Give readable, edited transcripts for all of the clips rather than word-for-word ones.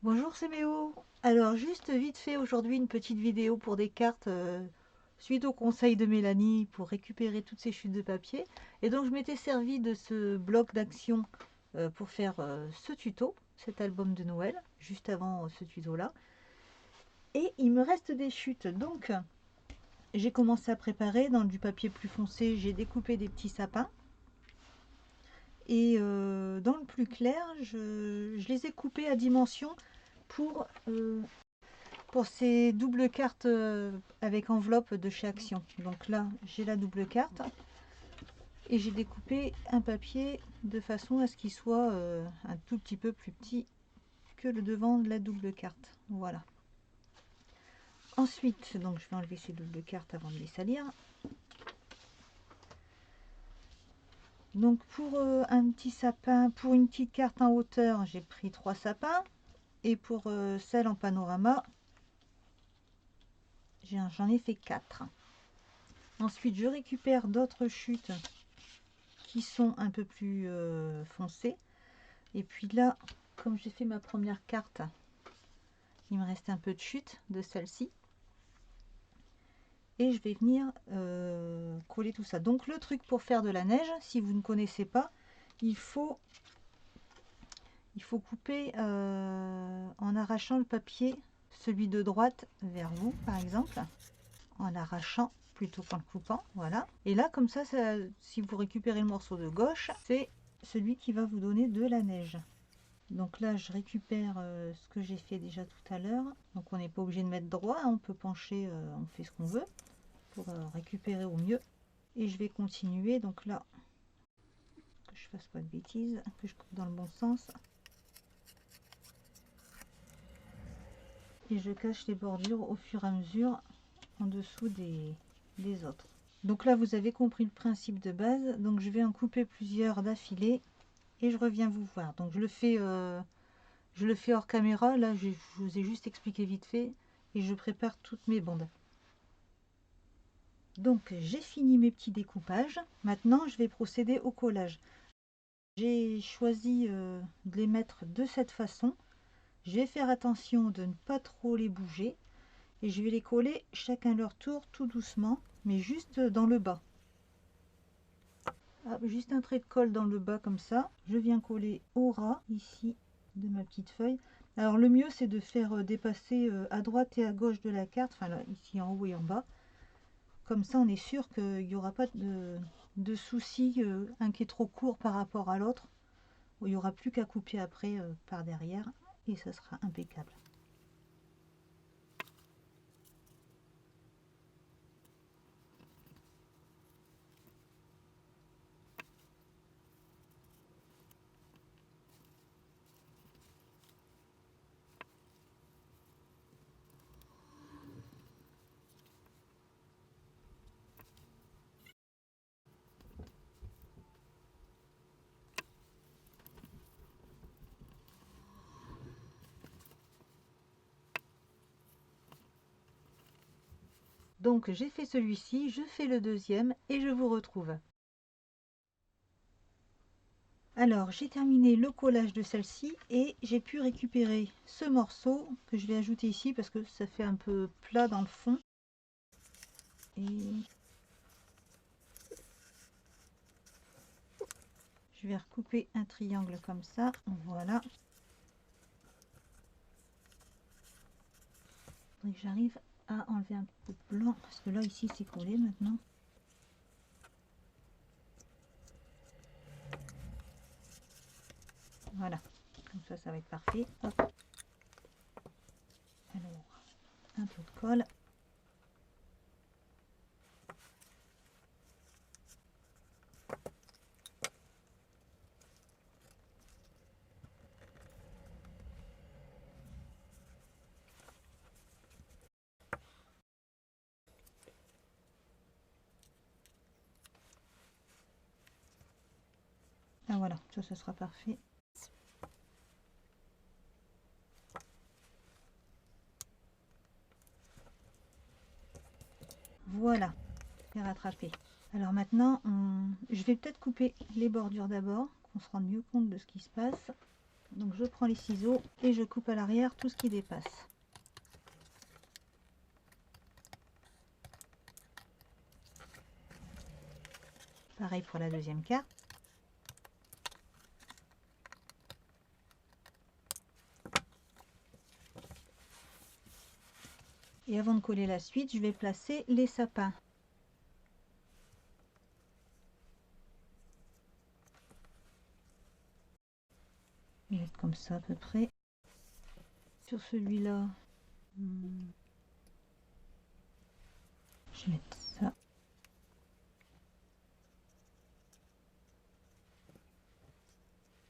Bonjour, c'est Méo. Alors juste vite fait aujourd'hui une petite vidéo pour des cartes suite au conseil de Mélanie pour récupérer toutes ces chutes de papier. Et donc je m'étais servi de ce bloc d'action pour faire ce tuto, cet album de Noël, juste avant ce tuto là. Et il me reste des chutes, donc j'ai commencé à préparer dans du papier plus foncé, j'ai découpé des petits sapins. Et dans le plus clair, je les ai coupés à dimension pour ces doubles cartes avec enveloppe de chez Action. Donc là, j'ai la double carte et j'ai découpé un papier de façon à ce qu'il soit un tout petit peu plus petit que le devant de la double carte. Voilà. Ensuite, donc je vais enlever ces doubles cartes avant de les salir. Donc pour un petit sapin, pour une petite carte en hauteur, j'ai pris 3 sapins. Et pour celle en panorama, j'en ai fait 4. Ensuite, je récupère d'autres chutes qui sont un peu plus foncées. Et puis là, comme j'ai fait ma première carte, il me reste un peu de chute de celle-ci. Et je vais venir coller tout ça. Donc le truc pour faire de la neige, si vous ne connaissez pas, il faut couper en arrachant le papier, celui de droite vers vous par exemple, en l'arrachant plutôt qu'en le coupant, voilà. Et là comme ça, si vous récupérez le morceau de gauche, c'est celui qui va vous donner de la neige. Donc là je récupère ce que j'ai fait déjà tout à l'heure. Donc on n'est pas obligé de mettre droit, hein, on peut pencher, on fait ce qu'on veut pour récupérer au mieux. Et je vais continuer, donc là, que je fasse pas de bêtises, que je coupe dans le bon sens. Et je cache les bordures au fur et à mesure en dessous des autres. Donc là vous avez compris le principe de base, donc je vais en couper plusieurs d'affilée et je reviens vous voir. Donc je le fais hors caméra, là je vous ai juste expliqué vite fait et je prépare toutes mes bandes. Donc j'ai fini mes petits découpages, maintenant je vais procéder au collage. J'ai choisi de les mettre de cette façon. Je vais faire attention de ne pas trop les bouger et je vais les coller chacun leur tour tout doucement, mais juste dans le bas. Hop, juste un trait de colle dans le bas comme ça. Je viens coller au ras ici de ma petite feuille. Alors le mieux c'est de faire dépasser à droite et à gauche de la carte, enfin là, ici en haut et en bas. Comme ça on est sûr qu'il n'y aura pas de souci, un qui est trop court par rapport à l'autre. Il n'y aura plus qu'à couper après par derrière et ça sera impeccable. Donc j'ai fait celui-ci, je fais le deuxième et je vous retrouve. Alors j'ai terminé le collage de celle-ci et j'ai pu récupérer ce morceau que je vais ajouter ici parce que ça fait un peu plat dans le fond. Et je vais recouper un triangle comme ça, voilà. Donc j'arrive à enlever un peu de blanc parce que là ici c'est collé maintenant. Voilà, comme ça va être parfait. Hop. Alors, un peu de colle. Ah voilà, ça sera parfait. Voilà, c'est rattrapé. Alors maintenant, je vais peut-être couper les bordures d'abord, qu'on se rende mieux compte de ce qui se passe. Donc je prends les ciseaux et je coupe à l'arrière tout ce qui dépasse. Pareil pour la deuxième carte. Et avant de coller la suite, je vais placer les sapins. Je vais mettre comme ça à peu près. Sur celui-là, je vais mettre ça.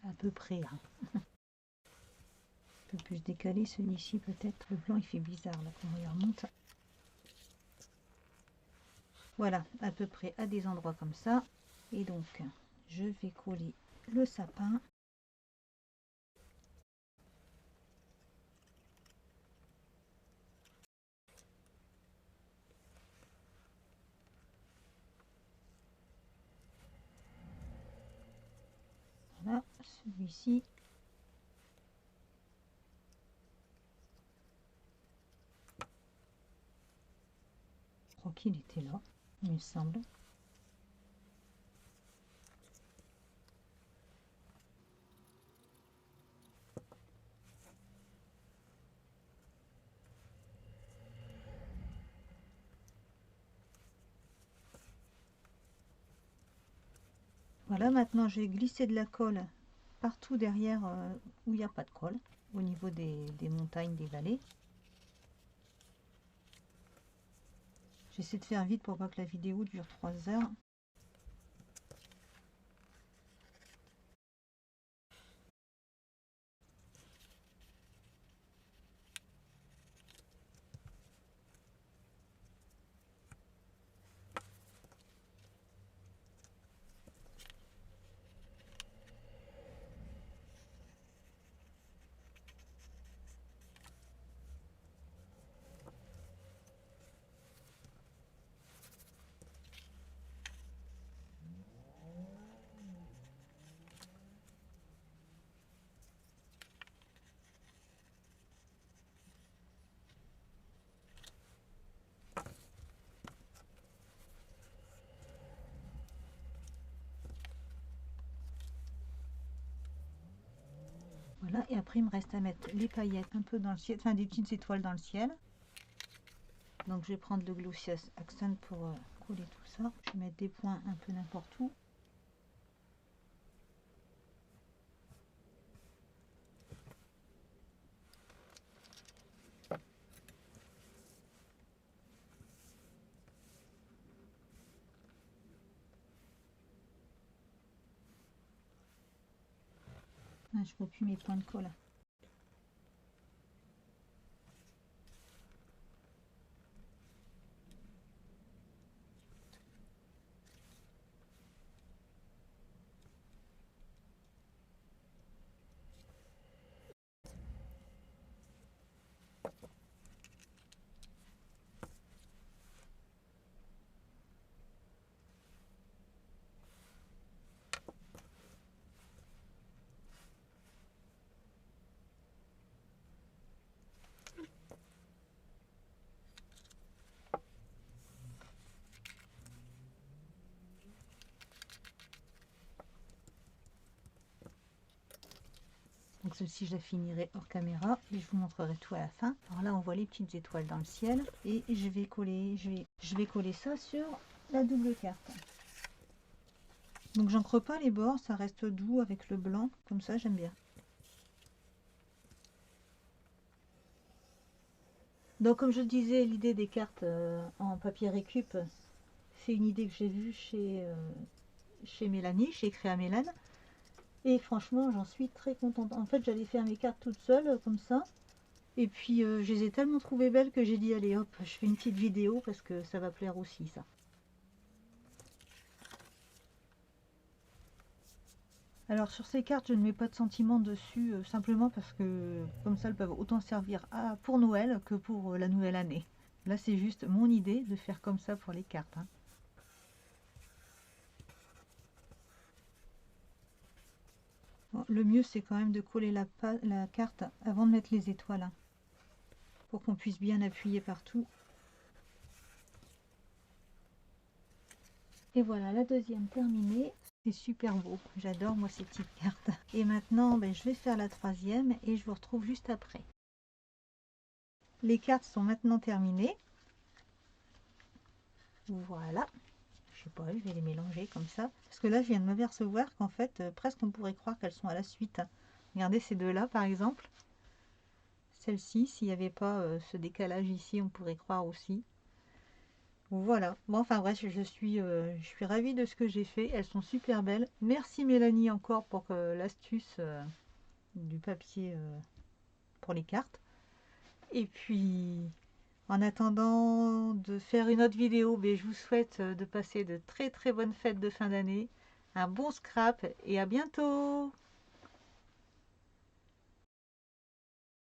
À peu près. Hein. Un peu plus décalé celui-ci peut-être. Le blanc il fait bizarre là, comment il remonte. Voilà, à peu près à des endroits comme ça. Et donc, je vais coller le sapin. Voilà, celui-ci. Je crois qu'il était là, il me semble. Voilà, maintenant je vais glisser de la colle partout derrière où il n'y a pas de colle, au niveau des montagnes, des vallées. J'essaie de faire vite pour pas que la vidéo dure 3 heures. Voilà, et après il me reste à mettre les paillettes un peu dans le ciel, enfin des petites étoiles dans le ciel. Donc je vais prendre le Glossies Accent pour coller tout ça. Je vais mettre des points un peu n'importe où. Ah, je vois plus mes points de colle. Donc celle-ci je la finirai hors caméra et je vous montrerai tout à la fin. Alors là on voit les petites étoiles dans le ciel et je vais coller ça sur la double carte. Donc j'encre pas les bords, ça reste doux avec le blanc, comme ça j'aime bien. Donc comme je le disais, l'idée des cartes en papier récup, c'est une idée que j'ai vue chez Mélanie, chez Créa Mélane. Et franchement, j'en suis très contente. En fait, j'allais faire mes cartes toute seule, comme ça. Et puis, je les ai tellement trouvées belles que j'ai dit, allez hop, je fais une petite vidéo parce que ça va plaire aussi, ça. Alors, sur ces cartes, je ne mets pas de sentiments dessus, simplement parce que, comme ça, elles peuvent autant servir pour Noël que pour la nouvelle année. Là, c'est juste mon idée de faire comme ça pour les cartes. Hein. Bon, le mieux, c'est quand même de coller la carte avant de mettre les étoiles, hein, pour qu'on puisse bien appuyer partout. Et voilà, la deuxième terminée. C'est super beau. J'adore, moi, ces petites cartes. Et maintenant, ben, je vais faire la troisième et je vous retrouve juste après. Les cartes sont maintenant terminées. Voilà. Je sais pas, je vais les mélanger comme ça. Parce que là, je viens de m'apercevoir qu'en fait, presque on pourrait croire qu'elles sont à la suite. Regardez ces deux-là, par exemple. Celle-ci, s'il n'y avait pas ce décalage ici, on pourrait croire aussi. Voilà. Bon, enfin bref, je suis ravie de ce que j'ai fait. Elles sont super belles. Merci Mélanie encore pour l'astuce du papier pour les cartes. Et puis, en attendant de faire une autre vidéo, ben, je vous souhaite de passer de très très bonnes fêtes de fin d'année, un bon scrap et à bientôt!